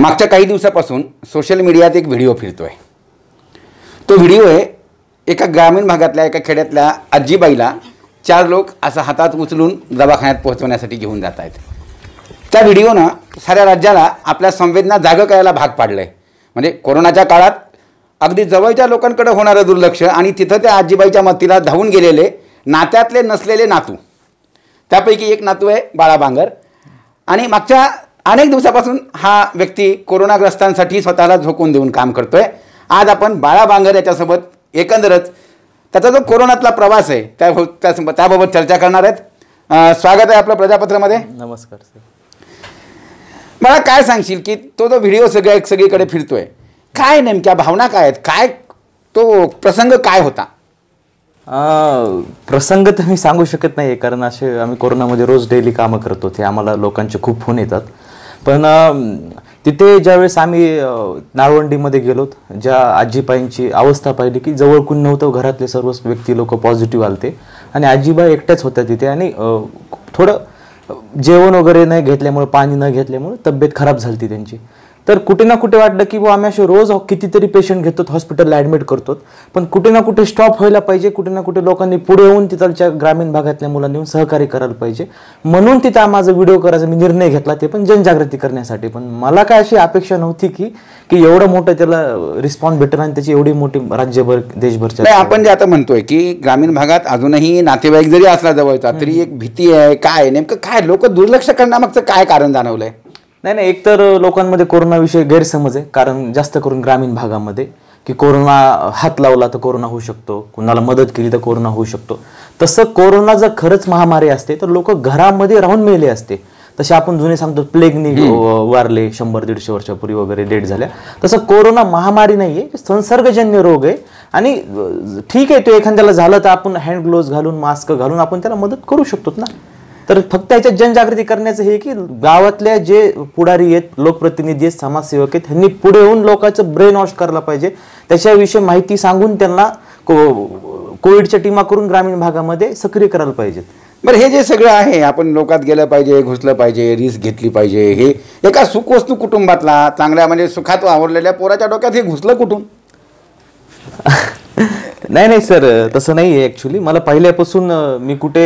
मागच्या काही दिवसापासून सोशल मीडियात एक व्हिडिओ फिरतो आहे. तो व्हिडिओ आहे एका ग्रामीण भागातल्या एका खेड्यातल्या आजीबाईला 4 लोक असं हातात उचलून दवाखान्यात पोहोचवण्यासाठी घेऊन जात आहेत. त्या व्हिडिओनं साऱ्या राज्याला आपल्या संवेदना जागं करायला भाग पाडलं आहे. म्हणजे कोरोनाच्या काळात अगदी जवळच्या लोकांकडे होणारं दुर्लक्ष आणि तिथं त्या आजीबाईच्या मतीला धावून गेलेले नात्यातले नसलेले नातू. त्यापैकी एक नातू आहे बाळा बांगर. आणि मागच्या अनेक दिवसापासून हा व्यक्ती कोरोनाग्रस्तांसाठी स्वतःला झोकून देऊन काम करतो आहे. आज आपण बाळा बांगर याच्यासोबत एकंदरच त्याचा जो कोरोनातला प्रवास आहे त्याबाबत चर्चा करणार आहेत. स्वागत आहे आपलं प्रजापत्रामध्ये. नमस्कार सर. मला काय सांगशील की तो जो व्हिडिओ सगळीकडे फिरतोय, काय नेमक्या भावना काय आहेत, काय तो प्रसंग काय होता? प्रसंग तर मी सांगू शकत नाही, कारण असे आम्ही कोरोनामध्ये रोज डेली कामं करतो, ते आम्हाला लोकांचे खूप फोन येतात. पण तिथे ज्यावेळेस आम्ही नाळवंडीमध्ये गेलो, ज्या आजीबाईंची अवस्था पाहिली की जवळ कोण नव्हतं, घरातले सर्व व्यक्ती लोक पॉझिटिव्ह आलते आणि आजीबाई एकट्याच होत्या तिथे. आणि थोडं जेवण वगैरे न घेतल्यामुळे, पाणी न घेतल्यामुळे तब्येत खराब झाली त्यांची. तर कुठे ना कुठे वाटलं की आम्ही असे रोज कितीतरी पेशंट घेतो, हॉस्पिटलला ॲडमिट करतो, पण कुठे ना कुठे स्टॉप व्हायला पाहिजे. कुठे ना कुठे लोकांनी पुढे येऊन तिथलच्या ग्रामीण भागातल्या मुलांनी येऊन सहकार्य करायला पाहिजे. म्हणून तिथं माझा व्हिडिओ करायचा मी निर्णय घेतला, ते पण जनजागृती करण्यासाठी. पण मला काय अशी अपेक्षा नव्हती की एवढं मोठं त्याला रिस्पॉन्स भेटेल आणि त्याची एवढी मोठी राज्यभर देशभरच्या. आपण जे आता म्हणतोय की ग्रामीण भागात अजूनही नातेवाईक जरी असला जवळचा तरी एक भीती आहे. काय नेमकं काय लोक दुर्लक्ष करण्यामागचं काय कारण जाणवलंय? नाही, एकतर लोकांमध्ये कोरोनाविषयी गैरसमज आहे. कारण जास्त करून ग्रामीण भागामध्ये की कोरोना हात लावला तर कोरोना होऊ शकतो, कुणाला मदत केली तर कोरोना होऊ शकतो. तसं कोरोना जर खरंच महामारी असते तर लोक घरामध्ये राहून मेले असते. तसे आपण जुने सांगतो प्लेगनी वारले 100-150 वर्षापूर्वी वगैरे डेट झाल्या. तसं कोरोना महामारी नाहीये, संसर्गजन्य रोग आहे. आणि ठीक आहे, तो एखाद्याला झालं तर आपण हँड ग्लोव्ज घालून, मास्क घालून आपण त्याला मदत करू शकतो ना. तर फक्त याच्यात जनजागृती करण्याचं हे की गावातल्या जे पुढारी आहेत, लोकप्रतिनिधी आहेत, समाजसेवक आहेत, त्यांनी पुढे येऊन लोकांचं ब्रेन वॉश करायला पाहिजे. त्याच्याविषयी माहिती सांगून त्यांना कोविडच्या टीमा करून ग्रामीण भागामध्ये सक्रिय करायला पाहिजेत. बरं, हे जे सगळं आहे, आपण लोकात गेलं पाहिजे, घुसलं पाहिजे, रिस्क घेतली पाहिजे, हे एका सुखवस्तू कुटुंबातला चांगल्या म्हणजे सुखात आवडलेल्या पोराच्या डोक्यात हे घुसलं कुठून? नाही सर, तसं नाही आहे. ॲक्च्युली मला पहिल्यापासून मी कुठे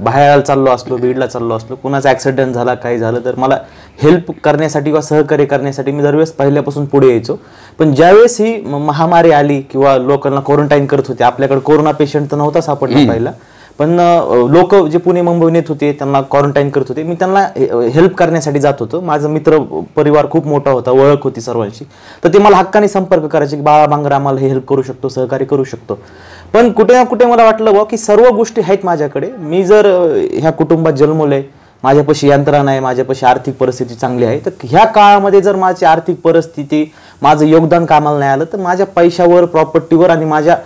बाहेर चाललो असलो, बीडला चाललो असलो, कुणाचा ॲक्सिडेंट झाला, काही झालं तर मला हेल्प करण्यासाठी किंवा सहकार्य करण्यासाठी मी दरवेळेस पहिल्यापासून पुढे यायचो. पण ज्यावेळेस ही महामारी आली किंवा लोकांना क्वारंटाईन करत होते, आपल्याकडे कोरोना पेशंट तर नव्हता सापडला पहिला, पण लोक जे पुणे मुंबईहून येत होते त्यांना क्वारंटाईन करत होते, मी त्यांना हेल्प करण्यासाठी जात होतो. माझा मित्र परिवार खूप मोठा होता, ओळख होती सर्वांची. तर ते मला हक्काने संपर्क करायचे की बाळा बांगर आम्हाला हे हेल्प करू शकतो, सहकार्य करू शकतो. पण कुठे ना कुठे मला वाटलं की सर्व गोष्टी आहेत माझ्याकडे. मी जर ह्या कुटुंबात जन्मलोय, माझ्यापाशी यंत्रणा आहे, माझ्यापाशी आर्थिक परिस्थिती चांगली आहे, तर ह्या काळामध्ये जर माझी आर्थिक परिस्थिती, माझं योगदान कामाला नाही आलं तर माझ्या पैशावर, प्रॉपर्टीवर आणि माझ्या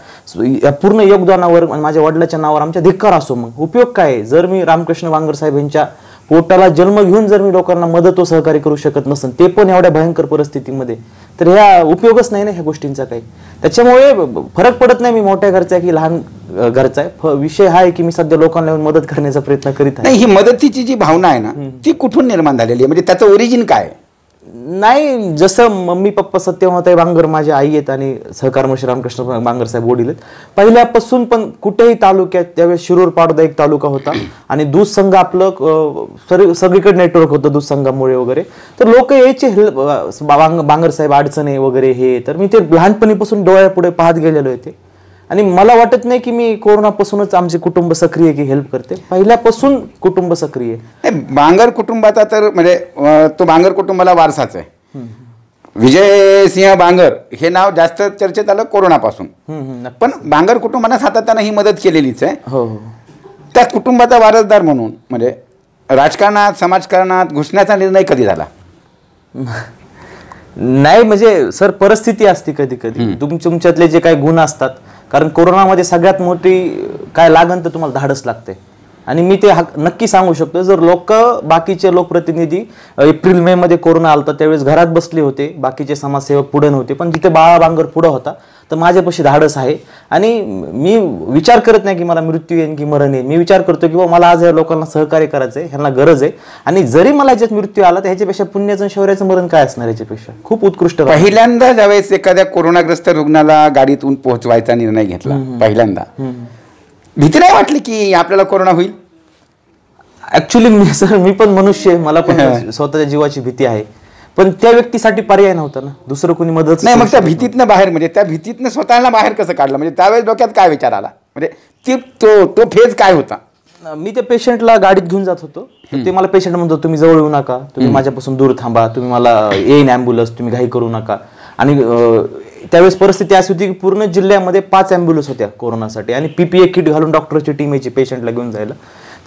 पूर्ण योगदानावर आणि माझ्या वडिलाच्या नावावर आमच्या धिक्कार असो. मग उपयोग काय? जर मी रामकृष्ण बांगर साहेब यांच्या पोटाला जन्म घेऊन जर मी लोकांना मदत व सहकार्य करू शकत नसेल, ते पण एवढ्या भयंकर परिस्थितीमध्ये, तर ह्या उपयोगच नाही ना ह्या गोष्टींचा काही. त्याच्यामुळे फरक पडत नाही मी मोठ्या घरचा आहे की लहान घरचा आहे. विषय हा आहे की मी सध्या लोकांना येऊन मदत करण्याचा प्रयत्न करीत आहे. ही मदतीची जी भावना आहे ना, ती कुठून निर्माण झालेली आहे? म्हणजे त्याचं ओरिजिन काय? नाही, जसं मम्मी पप्पा सत्यवताई बांगर माझ्या आई आहेत आणि सहकार मंत्री रामकृष्ण बांगर साहेब वडील आहेत, पहिल्यापासून. पण कुठेही तालुक्यात त्यावेळेस शिरूर पाडोदा एक तालुका होता आणि दूध संघ आपलं सगळीकडे नेटवर्क होतं दूध संघामुळे वगैरे. तर लोक यायचे बांगर साहेब अडचणी वगैरे हे. तर मी ते लहानपणीपासून डोळ्यापुढे पाहत गेलेलो आहे ते. आणि मला वाटत नाही की मी कोरोनापासूनच आमचे कुटुंब सक्रिय की हेल्प करते, पहिल्यापासून कुटुंब सक्रिय. बांगर कुटुंबाचा तर म्हणजे तो बांगर कुटुंबाला वारसाच आहे. विजयसिंह बांगर हे नाव जास्त चर्चेत आलं कोरोनापासून. पण बांगर कुटुंबाने सातत्यानं ही मदत केलेलीच आहे. हो. त्या कुटुंबाचा वारसदार म्हणून म्हणजे राजकारणात, समाजकारणात घुसण्याचा निर्णय कधी झाला? नाही, म्हणजे सर परिस्थिती असते कधी कधी, तुमच्यातले जे काही गुण असतात. कारण कोरोनामध्ये सगळ्यात मोठी काय लागण तर तुम्हाला धाडस लागते. आणि मी ते नक्की सांगू शकतो, जर बाकीचे लोकप्रतिनिधी एप्रिल मे मध्ये कोरोना आला त्यावेळेस घरात बसले होते, बाकीचे समाजसेवक पुढे नव्हते, पण जिथे बाळा बांगर पुढे होता तर माझ्यापाशी धाडस आहे आणि मी विचार करत नाही की मला मृत्यू येईल की मरण येईल. मी विचार करतो की मला आज या लोकांना सहकार्य करायचं आहे, ह्यांना गरज आहे आणि जरी मला याच्यात मृत्यू आला तर ह्याच्यापेक्षा पुण्याचं शौर्याचं मरण काय असणार याच्यापेक्षा खूप उत्कृष्ट. पहिल्यांदा ज्यावेळेस एखाद्या कोरोनाग्रस्त रुग्णाला गाडीतून पोहोचवायचा निर्णय घेतला पहिल्यांदा, भीती नाही वाटली की आपल्याला कोरोना होईल? ऍक्च्युली मी पण मनुष्य आहे, मला पण स्वतःच्या जीवाची भीती आहे, पण त्या व्यक्तीसाठी पर्याय नव्हता ना, दुसरं कोणी मदत नाही. मग त्या भीतीतनं बाहेर, म्हणजे त्या भीतीतनं स्वतःला बाहेर कसं काढलं? म्हणजे त्यावेळेस डोक्यात काय विचार आला? म्हणजे तो फेज काय होता? मी त्या पेशंटला गाडीत घेऊन जात होतो, ते मला पेशंट म्हणतो तुम्ही जवळ येऊ नका, तुम्ही माझ्यापासून दूर थांबा, तुम्ही मला येईन ॲम्ब्युलन्स, तुम्ही घाई करू नका. आणि त्यावेळेस परिस्थिती अशी होती की पूर्ण जिल्ह्यामध्ये 5 ॲम्ब्युलन्स होत्या कोरोनासाठी आणि PPE किट घालून डॉक्टरची टीम यायची पेशंटला घेऊन जायला.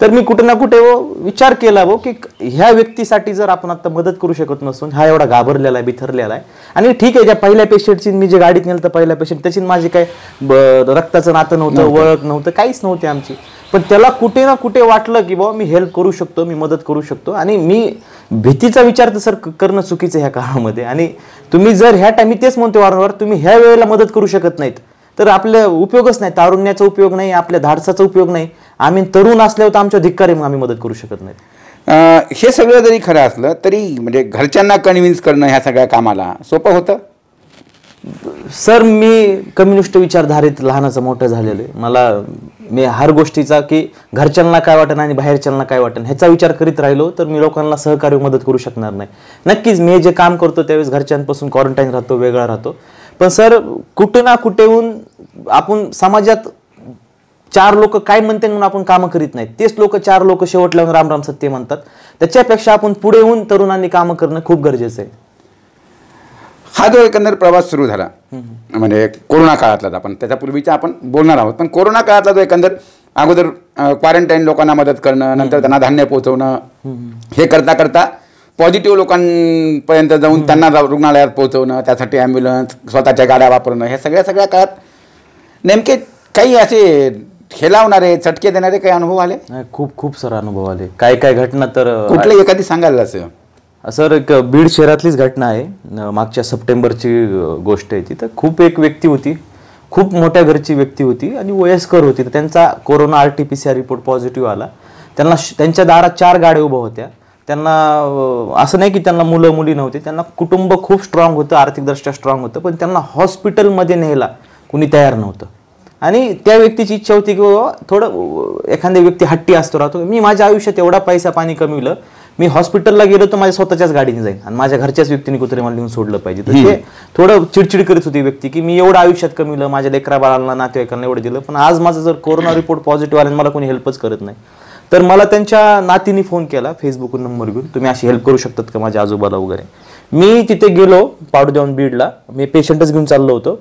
तर मी कुठे ना कुठे विचार केला की ह्या व्यक्तीसाठी जर आपण आता मदत करू शकत नसून, हा एवढा घाबरलेला आहे, बिथरलेला आहे, आणि ठीक आहे त्या पहिल्या पेशंटची मी जे गाडीत नेलं तर पहिल्या पेशंट त्याची माझी काय रक्ताचं नातं नव्हतं, ओळख नव्हतं, काहीच नव्हते आमची, पण त्याला कुठे ना कुठे वाटलं की बाबा मी हेल्प करू शकतो, मी मदत करू शकतो. आणि मी भीतीचा विचार तर सर करणं चुकीचं ह्या काळामध्ये. आणि तुम्ही जर ह्या टाइम, मी तेच म्हणतो वारंवार, तुम्ही ह्या वेळेला मदत करू शकत नाहीत तर आपल्या उपयोगच नाही, तारुण्याचा उपयोग नाही, आपल्या धाडसाचा उपयोग नाही. आम्ही तरुण असल्यावर तर आमच्या धिक्कार आहे, मग आम्ही मदत करू शकत नाही. हे सगळं जरी खरं असलं तरी म्हणजे घरच्यांना कन्व्हिन्स करणं ह्या सगळ्या कामाला सोपं होतं? सर मी कम्युनिस्ट विचारधारेत लहानाचं मोठं झालेलं आहे. मी हर गोष्टीचा की घरच्यांना काय वाटेल आणि बाहेरच्यांना काय वाटेल ह्याचा विचार करीत राहिलो तर मी लोकांना सहकार्य मदत करू शकणार नाही. नक्कीच मी जे काम करतो त्यावेळेस घरच्यांपासून क्वारंटाईन राहतो, वेगळा राहतो, पण सर कुठे ना कुठेहून आपण समाजात 4 लोक काय म्हणते म्हणून आपण कामं करीत नाहीत, तेच लोक 4 लोक शेवटल्यावर राम राम सत्य म्हणतात. त्याच्यापेक्षा आपण पुढे येऊन तरुणांनी कामं करणं खूप गरजेचं आहे. हा जो एकंदर प्रवास सुरू झाला म्हणजे कोरोना काळातला, आपण त्याच्यापूर्वीचा आपण बोलणार आहोत, पण कोरोना काळातला जो एकंदर अगोदर क्वारंटाईन लोकांना मदत करणं, नंतर त्यांना धान्य पोहोचवणं, हे करता करता पॉझिटिव्ह लोकांपर्यंत जाऊन त्यांना रुग्णालयात पोहोचवणं, त्यासाठी ॲम्ब्युलन्स, स्वतःच्या गाड्या वापरणं, ह्या सगळ्या काळात नेमके काही असे खेळावणारे, चटके देणारे काही अनुभव आले? खूप सारे अनुभव आले. काय घटना तर कुठली एखादी सांगायला असं? सर एक बीड शहरातलीच घटना आहे, मागच्या सप्टेंबरची गोष्ट आहे ती. तर खूप एक व्यक्ती होती, खूप मोठ्या घरची व्यक्ती होती आणि वयस्कर होती. तर त्यांचा कोरोना RT-PCR रिपोर्ट पॉझिटिव्ह आला. त्यांच्या दारात 4 गाड्या उभ्या होत्या. त्यांना असं नाही की त्यांना मुलं मुली नव्हते, त्यांना कुटुंब खूप स्ट्रॉंग होतं, आर्थिकदृष्ट्या स्ट्रॉंग होतं, पण त्यांना हॉस्पिटलमध्ये न्यायला कुणी तयार नव्हतं. आणि त्या व्यक्तीची इच्छा होती की थोडं एखादी व्यक्ती हट्टी असतो राहतो, मी माझ्या आयुष्यात एवढा पैसा पाणी कमविलं, मी हॉस्पिटलला गेलो तर माझ्या स्वतःच्याच गाडीने जाईन आणि माझ्या घरच्याच व्यक्तीने कुठे मला लिहून सोडलं पाहिजे. तर ते थोडं चिडचिड करीत होती व्यक्ती की मी एवढं आयुष्यात कमविलं, माझ्या लेकरा बाळांना, नातेवाईकांना एवढं दिलं, पण आज माझं जर कोरोना रिपोर्ट पॉझिटिव्ह आला आणि मला कोणी हेल्पच करत नाही. तर मला त्यांच्या नातीने फोन केला, फेसबुकवर नंबर घेऊन, तुम्ही अशी हेल्प करू शकतात का माझ्या आजोबाला वगैरे. मी तिथे गेलो पावडे बीडला, मी पेशंटच घेऊन चाललो होतो.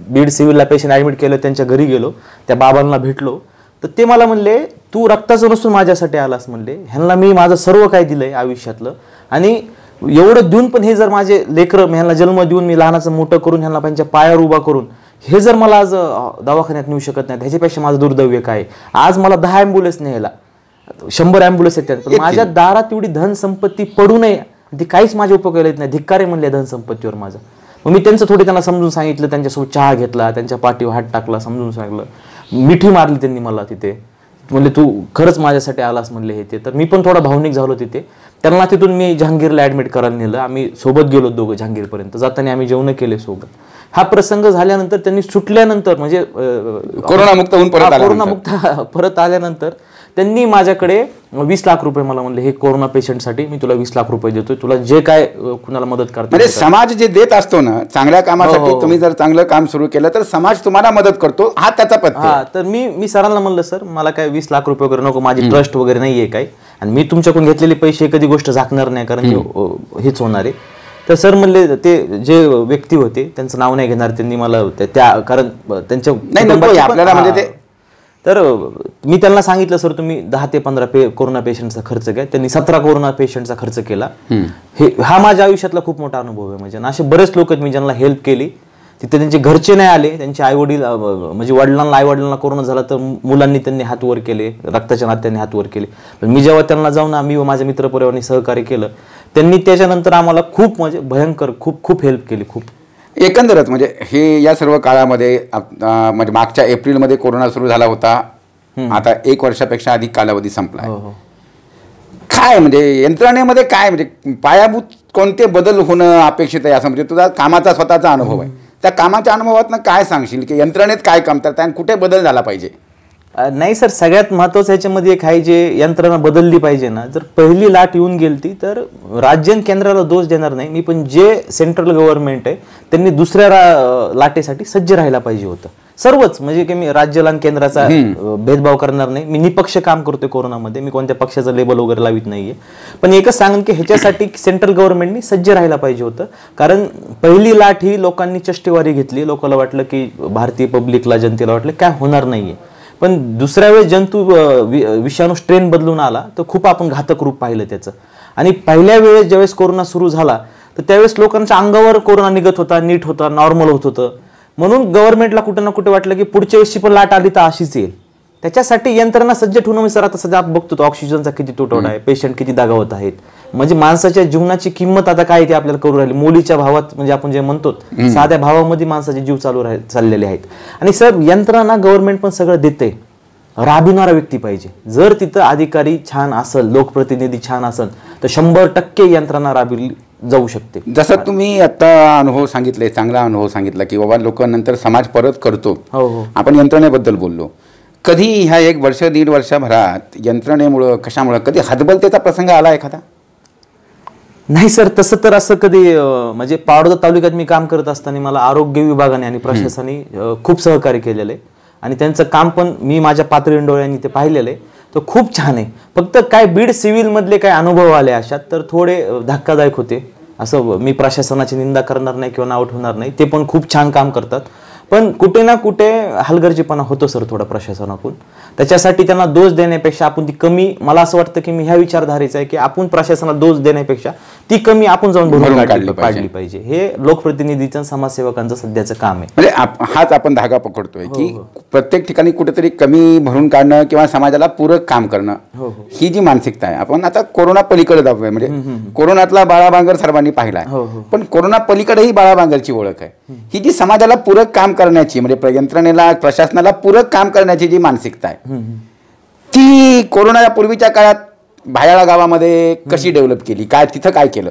बीड सिव्हिलला पेशंट ॲडमिट केलं, त्यांच्या घरी गेलो, त्या बाबांना भेटलो. तर ते मला म्हणले तू रक्ताचं नसून माझ्यासाठी आलास म्हणले, ह्यांना मी माझं सर्व काय दिलंय आयुष्यातलं आणि एवढं देऊन पण हे जर माझे लेकरं, ह्यांना जन्म देऊन मी लहानाचं मोठं करून ह्यांना त्यांच्या पायावर उभा करून हे जर मला आज दवाखान्यात नेऊ शकत नाही, ह्याच्यापेक्षा माझं दुर्दैव्य काय. आज मला 10 ॲम्ब्युलन्स न्यायला, 100 ॲम्ब्युलन्स येतात, पण माझ्या दारात एवढी धनसंपत्ती पडू नये, ती काहीच माझ्या उपयोगाला येत नाही. धिक्कार आहे म्हणले धनसंपत्तीवर माझा. मग मी त्यांना समजून सांगितलं, त्यांच्यासोबत चहा घेतला, त्यांच्या पाठीवर हात टाकला, समजून सांगितलं, मिठी मारली त्यांनी मला तिथे. म्हणले तू खरंच माझ्यासाठी आलास म्हणले हे ते. तर मी पण थोडा भावनिक झालो तिथे. त्यांना तिथून मी जहांगीरला ॲडमिट करायला नेलं. आम्ही सोबत गेलो दोघं जहांगीरपर्यंत. जाताना आम्ही जेवण केले सोबत. हा प्रसंग झाल्यानंतर त्यांनी सुटल्यानंतर म्हणजे कोरोनामुक्त परत आल्यानंतर त्यांनी माझ्याकडे 20 लाख रुपये मला म्हणले, हे कोरोना पेशंटसाठी मी तुला 20 लाख रुपये देतोय, तुला जे काय कुणाला मदत करतो. म्हणजे समाज जे देत असतो ना चांगल्या कामासाठी, तुम्ही जर चांगलं काम सुरू केलं तर समाज तुम्हाला मदत करतो, हा त्याचा पत्ता. तर मी सरांना म्हणलं सर मला काय 20 लाख रुपये वगैरे नको, माझी ट्रस्ट वगैरे नाहीये काय, आणि मी तुमच्याकडून घेतलेले पैसे कधी गोष्ट झाकणार नाही, कारण हेच होणार आहे. तर सर म्हणले ते जे व्यक्ती होते त्यांचं नाव नाही घेणार, त्यांनी मला त्या कारण त्यांच्या आपल्याला म्हणजे ते. तर मी त्यांना सांगितलं सर तुम्ही 10 ते 15 कोरोना पेशंटचा खर्च घ्या. त्यांनी 17 कोरोना पेशंटचा खर्च केला. हा माझ्या आयुष्यातला खूप मोठा अनुभव आहे. म्हणजे असे बरेच लोक मी ज्यांना हेल्प केली, तिथे त्यांचे घरचे नाही आले, त्यांचे आई वडील म्हणजे आई वडिलांना कोरोना झाला तर मुलांनी त्यांनी हात वर केले, रक्ताच्या नात्याने हात वर केले. पण मी जेव्हा त्यांना जाऊन आम्ही व माझ्या मित्रपरिवारांनी सहकार्य केलं, त्यांनी त्याच्यानंतर आम्हाला खूप म्हणजे भयंकर खूप हेल्प केली. खूप एकंदरच म्हणजे हे या सर्व काळामध्ये म्हणजे मागच्या एप्रिलमध्ये कोरोना सुरू झाला होता, आता 1 वर्षापेक्षा अधिक कालावधी संपला आहे. काय म्हणजे यंत्रणेमध्ये काय म्हणजे पायाभूत कोणते बदल होणं अपेक्षित आहे असं, म्हणजे तुझा कामाचा स्वतःचा अनुभव आहे, त्या कामाच्या अनुभवातनं काय सांगशील की यंत्रणेत काय कमतरता आणि कुठे बदल झाला पाहिजे? नाही सर, सगळ्यात महत्त्वाचं ह्याच्यामध्ये एक आहे, जे यंत्रणा बदलली पाहिजे ना. जर पहिली लाट येऊन गेलती तर राज्य आणि केंद्राला दोष देणार नाही मी, पण जे सेंट्रल गव्हर्नमेंट आहे त्यांनी दुसऱ्या लाटेसाठी सज्ज राहायला पाहिजे होतं. सर्वच म्हणजे की मी राज्याला आणि केंद्राचा भेदभाव करणार नाही, मी निपक्ष काम करतोय कोरोनामध्ये, मी कोणत्या पक्षाचं लेबल वगैरे लावित नाहीये. पण एकच सांगेन की ह्याच्यासाठी सेंट्रल गव्हर्नमेंटनी सज्ज राहायला पाहिजे होतं. कारण पहिली लाट ही लोकांनी चष्टेवारी घेतली, लोकांना वाटलं की भारतीय पब्लिकला, जनतेला वाटलं काय होणार नाहीये. पण दुसऱ्या वेळेस जंतू विषाणू स्ट्रेन बदलून आला तर खूप आपण घातक रूप पाहिलं त्याचं. आणि पहिल्या वेळेस ज्यावेळेस कोरोना सुरू झाला तर त्यावेळेस लोकांच्या अंगावर कोरोना निघत होता, नीट होता, नॉर्मल होत होतं. म्हणून गव्हर्नमेंटला कुठे ना कुठे वाटलं की पुढच्या वेळेसची पण लाट आली तर अशीच येईल. त्याच्यासाठी यंत्रणा सज्ज ठेवणं मी सर आता सध्या बघतो ऑक्सिजनचा किती तुटवडा आहे, पेशंट किती दगावत आहेत. म्हणजे माणसाच्या जीवनाची किंमत आता काय ते आपल्याला करू राहिली. मुलीच्या भावात म्हणजे आपण जे म्हणतो साध्या भावामध्ये माणसाचे जीव चाललेले आहेत. आणि सर यंत्रणा गव्हर्नमेंट पण सगळं देते, राबविणारा व्यक्ती पाहिजे. जर तिथं अधिकारी छान असेल, लोकप्रतिनिधी छान असेल तर 100% यंत्रणा राबविली जाऊ शकते. जसं तुम्ही आता अनुभव सांगितले, चांगला अनुभव सांगितला की बाबा लोक नंतर समाज परत करतो. आपण यंत्रणेबद्दल बोललो. कधी ह्या 1 वर्ष 1.5 वर्षभरात यंत्रणेमुळं कशामुळं कधी हतबलतेचा प्रसंग आला एखादा? नाही सर, तसं तर असं कधी म्हणजे पावडा तालुक्यात मी काम करत असताना मला आरोग्य विभागाने आणि प्रशासनाने खूप सहकार्य केलेलं आहे. आणि त्यांचं काम पण मी माझ्या पातळी डोळ्यांनी ते पाहिलेलं आहे, तर खूप छान आहे. फक्त काय बीड सिव्हिल मधले काय अनुभव आले अशात तर थोडे धक्कादायक होते. असं मी प्रशासनाची निंदा करणार नाही किंवा नाव ठेवणार नाही, ते पण खूप छान काम करतात. पण कुठे ना कुठे हलगर्जीपणा होतो सर थोडा प्रशासनाकडून. त्याच्यासाठी त्यांना दोष देण्यापेक्षा आपण ती कमी, मला असं वाटतं की मी ह्या विचारधारेचा आहे की आपण प्रशासनाला दोष देण्यापेक्षा ती कमी आपण जाऊन भरून काढली पाहिजे. हे लोकप्रतिनिधीचं, समाजसेवकांचं सध्याचं काम आहे. म्हणजे हाच आपण धागा पकडतोय की प्रत्येक ठिकाणी कुठेतरी कमी भरून काढणं किंवा समाजाला पूरक काम करणं, ही जी मानसिकता आहे. आपण आता कोरोना पलीकडे जातोय, म्हणजे कोरोनातला बाळा बांगर सर्वांनी पाहिला आहे, पण कोरोना पलीकडेही बाळा बांगरची ओळख आहे. ही जी समाजाला पूरक काम करण्याची, म्हणजे यंत्रणेला, प्रशासनाला पूरक काम करण्याची जी मानसिकता आहे ती कोरोनाच्या पूर्वीच्या काळात भायाळा गावामध्ये कशी डेव्हलप केली, काय तिथं काय केलं?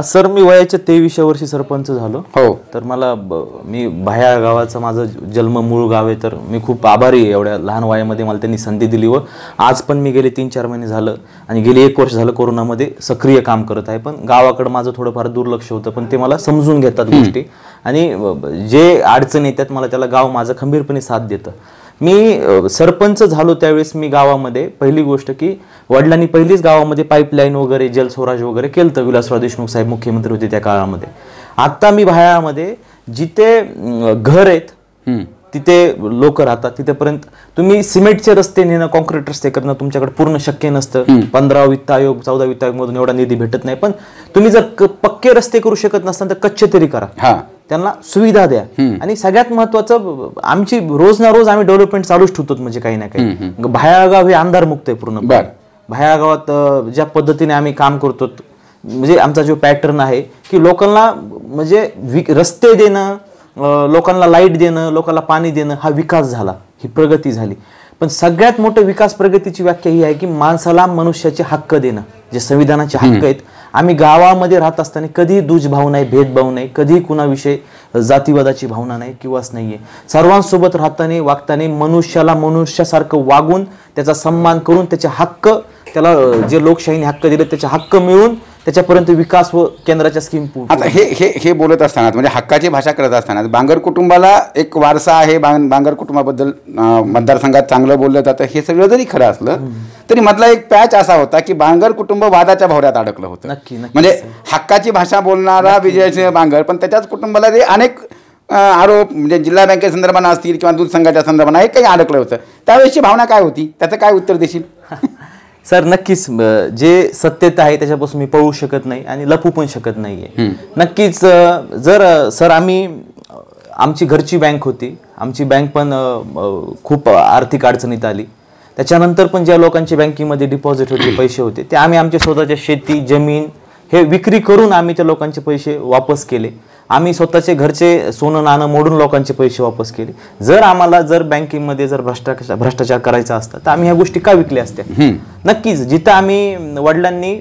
सर मी वयाच्या 23व्या वर्षी सरपंच झालो. हो. तर मला मी भायाळा गावाचं माझं जन्म मूळ गाव आहे, तर मी खूप आभारी आहे. एवढ्या लहान वयामध्ये मला त्यांनी संधी दिली व आज पण मी गेले 3-4 महिने झालं आणि गेली 1 वर्ष झालं कोरोनामध्ये सक्रिय काम करत आहे. पण गावाकडं माझं थोडंफार दुर्लक्ष होतं, पण ते मला समजून घेतात गोष्टी आणि जे अडचणी येतात मला त्याला गाव माझं खंबीरपणे साथ देतं. मी सरपंच झालो त्यावेळेस मी गावामध्ये पहिली गोष्ट की वडिलांनी पहिलीच गावामध्ये पाईपलाईन वगैरे, जलस्वराज वगैरे केलं तर विलासराव देशमुख साहेब मुख्यमंत्री होते त्या काळामध्ये. आता मी भायाळामध्ये जिथे घर आहेत तिथे लोक राहतात, तिथेपर्यंत तुम्ही सिमेंटचे रस्ते नेणं, कॉन्क्रीट रस्ते करणं तुमच्याकडे पूर्ण शक्य नसतं. 15 वित्त आयोग 14 वित्त आयोग मधून एवढा निधी भेटत नाही. पण तुम्ही जर पक्के रस्ते करू शकत नसताना तर कच्चे तरी करा, त्यांना सुविधा द्या. आणि सगळ्यात महत्वाचं आमची रोज ना रोज आम्ही डेव्हलपमेंट चालूच ठेवतो. म्हणजे काही ना काही भायाळगाव हे अंधारमुक्त आहे पूर्ण. भायाळगावात ज्या पद्धतीने आम्ही काम करतो, म्हणजे आमचा जो पॅटर्न आहे की लोकांना म्हणजे रस्ते देणं, लोकांना लाईट देणं, लोकांना पाणी देणं, हा विकास झाला, ही प्रगती झाली. पण सगळ्यात मोठं विकास प्रगतीची व्याख्या ही आहे की माणसाला मनुष्याचे हक्क देणं, जे संविधानाचे हक्क आहेत. आम्ही गावामध्ये राहत असताना कधी दुजभाव नाही, भेदभाव नाही, कधी कुणाविषयी जातीवादाची भावना नाही किंवाच नाहीये. सर्वांसोबत राहताना, वागताना मनुष्याला मनुष्यासारखं वागून त्याचा सन्मान करून त्याचे हक्क, त्याला जे लोकशाहीने हक्क दिले त्याचे हक्क मिळून त्याच्यापर्यंत विकास व केंद्राच्या स्कीम. आता हे बोलत असताना, म्हणजे हक्काची भाषा करत असताना, बांगर कुटुंबाला एक वारसा आहे. बांगर कुटुंबाबद्दल मतदारसंघात चांगलं बोललं जातं. हे सगळं जरी खरं असलं तरी मधला एक पॅच असा होता की बांगर कुटुंब वादाच्या भोवऱ्यात अडकलं होतं. म्हणजे हक्काची भाषा बोलणारा विजयसिंह बांगर, पण त्याच्याच कुटुंबाला जे अनेक आरोप, म्हणजे जिल्हा बँकेसंदर्भात असतील किंवा दूध संघाच्या संदर्भात, हे काही अडकलं होतं. त्यावेळेसची भावना काय होती, त्याचं काय उत्तर देशील? सर नक्कीच, जे सत्यता आहे त्याच्यापासून मी पळू शकत नाही आणि लपू पण शकत नाहीये. नक्कीच जर सर आमची घरची बँक होती, आमची बँक पण खूप आर्थिक अडचणीत आली. त्याच्यानंतर पण ज्या लोकांची बँकेमध्ये डिपॉझिट होते, पैसे होते, ते आम्ही आमच्या स्वतःच्या शेती, जमीन हे विक्री करून आम्ही त्या लोकांचे पैसे वापस केले. आम्ही स्वतःचे घरचे सोनं नाणं मोडून लोकांचे पैसे वापस केले. जर आम्हाला जर बँकिंगमध्ये जर भ्रष्टाचार करायचा असता तर आम्ही ह्या गोष्टी का विकल्या असत्या. नक्कीच जिथं आम्ही वडिलांनी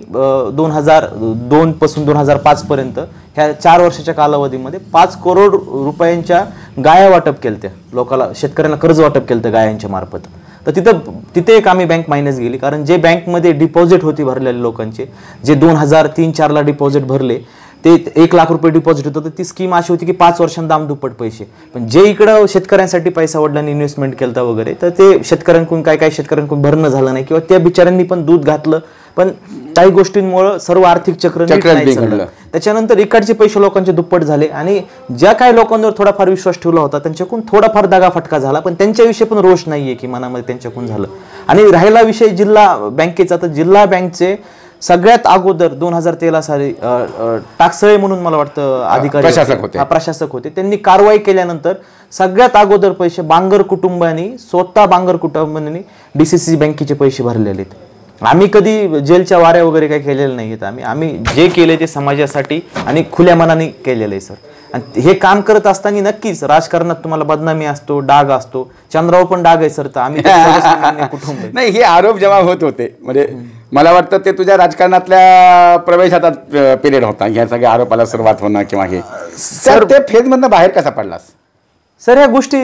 2002 पासून 2005 पर्यंत ह्या 4 वर्षाच्या कालावधीमध्ये 5 करोड रुपयांच्या गाया वाटप केल्या लोकांना, शेतकऱ्यांना कर्ज वाटप केलं गायांच्या मार्फत. तर तिथे एक आम्ही बँक मायनस गेली, कारण जे बँकमध्ये डिपॉझिट होती भरलेल्या लोकांचे, जे 2003-04 ला डिपॉझिट भरले ते 1 लाख रुपये डिपॉझिट होतं. तर ती स्कीम अशी होती की 5 वर्षांत दाम दुप्पट पैसे. पण जे इकडं शेतकऱ्यांसाठी पैसा वडिलांनी इन्व्हेस्टमेंट केलं वगैरे, तर ते शेतकऱ्यांकडून काय शेतकऱ्यांकडून भरणं झालं नाही, किंवा त्या बिचाऱ्यांनी पण दूध घातलं, पण काही गोष्टींमुळे सर्व आर्थिक चक्र बिघडलं. त्याच्यानंतर इकडचे पैसे लोकांचे दुप्पट झाले, आणि ज्या काही लोकांवर थोडाफार विश्वास ठेवला होता त्यांच्याकडून थोडाफार दगाफटका झाला, पण त्यांच्याविषयी पण रोष नाहीये की मनामध्ये त्यांच्याकडून झालं. आणि राहिला विषय जिल्हा बँकेचा, तर जिल्हा बँकचे सगळ्यात अगोदर 2013 साली टाकसळे म्हणून मला वाटतं अधिकारी प्रशासक होते, त्यांनी कारवाई केल्यानंतर सगळ्यात अगोदर पैसे बांगर कुटुंबांनी, स्वतः बांगर कुटुंबांनी DCC बँकेचे पैसे भरलेले आहेत. आम्ही कधी जेलच्या वाऱ्या वगैरे काही केलेल्या नाहीत. आम्ही जे केले ते समाजासाठी आणि खुल्या मनाने केलेलं आहे सर. आणि हे काम करत असताना नक्कीच राजकारणात तुम्हाला बदनामी असतो, डाग असतो. चंद्रावर पण डाग आहे सर. तर आम्ही कुटुंब नाही, हे आरोप जेव्हा होत होते, म्हणजे मला वाटतं ते तुझ्या राजकारणातल्या प्रवेशाचा पिरियड होता, ह्या सगळ्या आरोपाला सुरुवात होणं किंवा हे. सर ते फेजमधनं बाहेर कसा पडलास? सर ह्या गोष्टी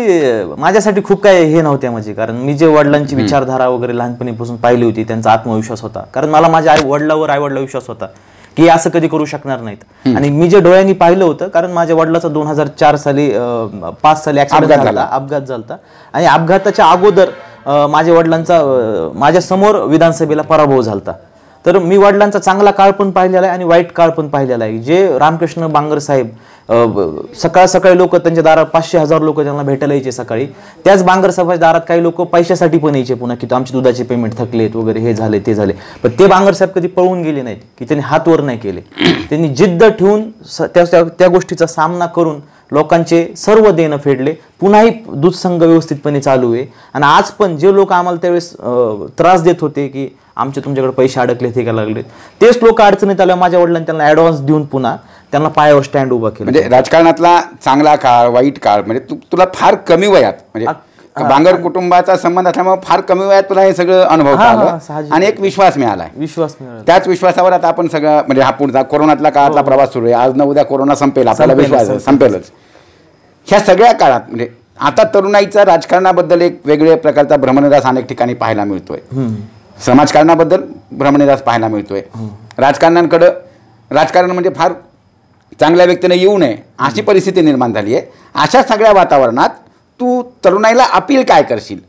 माझ्यासाठी खूप काय हे नव्हत्या, म्हणजे कारण मी जे वडिलांची विचारधारा वगैरे लहानपणीपासून पाहिली होती, त्यांचा आत्मविश्वास होता. कारण मला माझ्या आईवडिलावर विश्वास होता की असं कधी करू शकणार नाहीत. आणि मी जे डोळ्यांनी पाहिलं होतं, कारण माझ्या वडिलाचा 2004 साली 5 साली अपघात झाला, आणि अपघाताच्या अगोदर माझ्या वडिलांचा माझ्या समोर विधानसभेला पराभव झाला. तर मी वडिलांचा चांगला काळ पण पाहिलेला आहे आणि वाईट काळ पण पाहिलेला आहे. जे रामकृष्ण बांगर साहेब सकाळी लोक त्यांच्या दारात 500-1000 लोक त्यांना भेटायला यायचे सकाळी. त्याच बांगर साहेबांच्या दारात काही लोक पैशासाठी पण यायचे पुन्हा, की आमचे दुधाचे पेमेंट थकलेत वगैरे, हे झाले ते झाले. पण ते बांगर साहेब कधी पळून गेले नाहीत, की त्यांनी हात वर नाही केले. त्यांनी जिद्द ठेवून त्या गोष्टीचा सामना करून लोकांचे सर्व देणं फेडले. पुन्हाही दूध संघ व्यवस्थितपणे चालू आहे. आणि आज पण जे लोक आम्हाला त्यावेळेस त्रास देत होते की आमचे तुमच्याकडे पैसे अडकले, हे काय लागले, तेच लोक अडचणीत आल्या माझ्या वडिलांनी त्यांना ऍडव्हान्स देऊन पुन्हा त्यांना पायावर स्टँड उभा केला. म्हणजे राजकारणातला चांगला काळ, वाईट काळ, म्हणजे तुला फार कमी वयात, म्हणजे बांगर कुटुंबाचा संबंध असल्यामुळे फार कमी वयात तुला हे सगळं अनुभव आलं आणि एक विश्वास मिळाला. त्याच विश्वासावर आता आपण सगळं, म्हणजे हा पुढचा कोरोनातला काळातला प्रवास सुरू आहे. आज ना उद्या कोरोना संपेल, आपल्याला विश्वास संपेलच. ह्या सगळ्या काळात म्हणजे आता तरुणाईचा राजकारणाबद्दल एक वेगवेगळ्या प्रकारचा भ्रमनिरास अनेक ठिकाणी पाहायला मिळतोय. समाजकारणाबद्दल भ्रमनिरास पाहायला मिळतोय. राजकारण म्हणजे फार चांगल्या व्यक्तीने येऊ नये अशी परिस्थिती निर्माण झाली आहे. अशा सगळ्या वातावरणात तू तरुणाईला अपील काय करशील?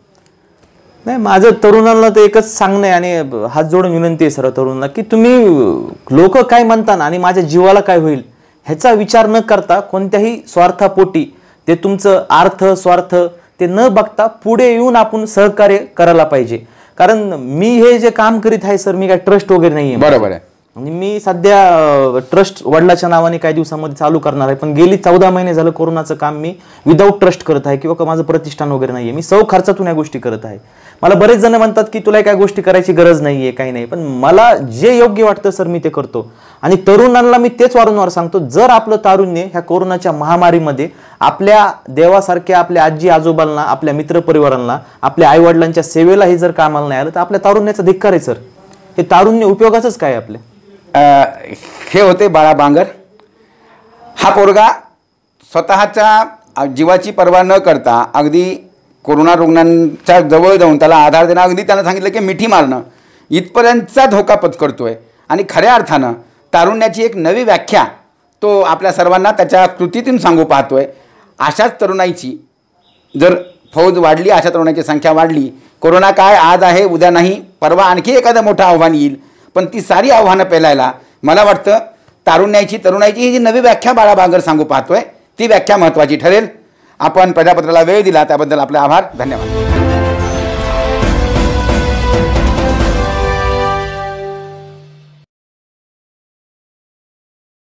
नाही, माझं तरुणांना तर एकच सांगणं आहे आणि हात जोडून विनंती आहे सर्व तरुणांना, की तुम्ही लोक काय म्हणतात आणि माझ्या जीवाला काय होईल ह्याचा विचार न करता, कोणत्याही स्वार्थापोटी ते तुमचं अर्थ स्वार्थ ते न बघता पुढे येऊन आपण सहकार्य करायला पाहिजे. कारण मी हे जे काम करीत आहे सर, मी काय ट्रस्ट वगैरे नाहीये. बरोबर आहे. आणि मी सध्या ट्रस्ट वडिलाच्या नावाने काही दिवसामध्ये चालू करणार आहे. पण गेली 14 महिने झालं कोरोनाचं काम मी विदाऊट ट्रस्ट करत आहे, किंवा माझं प्रतिष्ठान वगैरे नाहीये. मी सौ खर्चातून या गोष्टी करत आहे. मला बरेच जण म्हणतात की तुला काय गोष्टी करायची गरज नाहीये, काही नाही. पण मला जे योग्य वाटतं सर मी ते करतो. आणि तरुणांना मी तेच वारंवार सांगतो, जर आपलं तारुण्य ह्या कोरोनाच्या महामारीमध्ये आपल्या देवासारख्या आपल्या आजी आजोबांना, आपल्या मित्रपरिवारांना, आपल्या आई वडिलांच्या सेवेला हे जर कामाला नाही आलं तर आपल्या तारुण्याचा धिक्कार आहे सर. हे तारुण्य उपयोगाचंच काय आपल्या. हे होते बाळा बांगर. हा पोरगा स्वतःच्या जीवाची पर्वा न करता अगदी कोरोना रुग्णांच्या जवळ जाऊन त्याला आधार देणं, अगदी त्याला सांगितलं की मिठी मारणं इथपर्यंतचा धोका पत्करतोय. आणि खऱ्या अर्थानं तारुण्याची एक नवी व्याख्या तो आपल्या सर्वांना त्याच्या कृतीतून सांगू पाहतोय. अशाच तरुणाईची जर फौज वाढली, अशा तरुणाची संख्या वाढली, कोरोना काय आज आहे उद्या नाही, परवा आणखी एखादं मोठं आव्हान येईल. पण ती सारी आव्हानं पेलायला मला वाटतं तरुणाईची ही जी नवी व्याख्या बाळा बांगर सांगू पाहतोय ती व्याख्या महत्त्वाची ठरेल. आपण प्रजापत्राला वेळ दिला त्याबद्दल आपले आभार, धन्यवाद.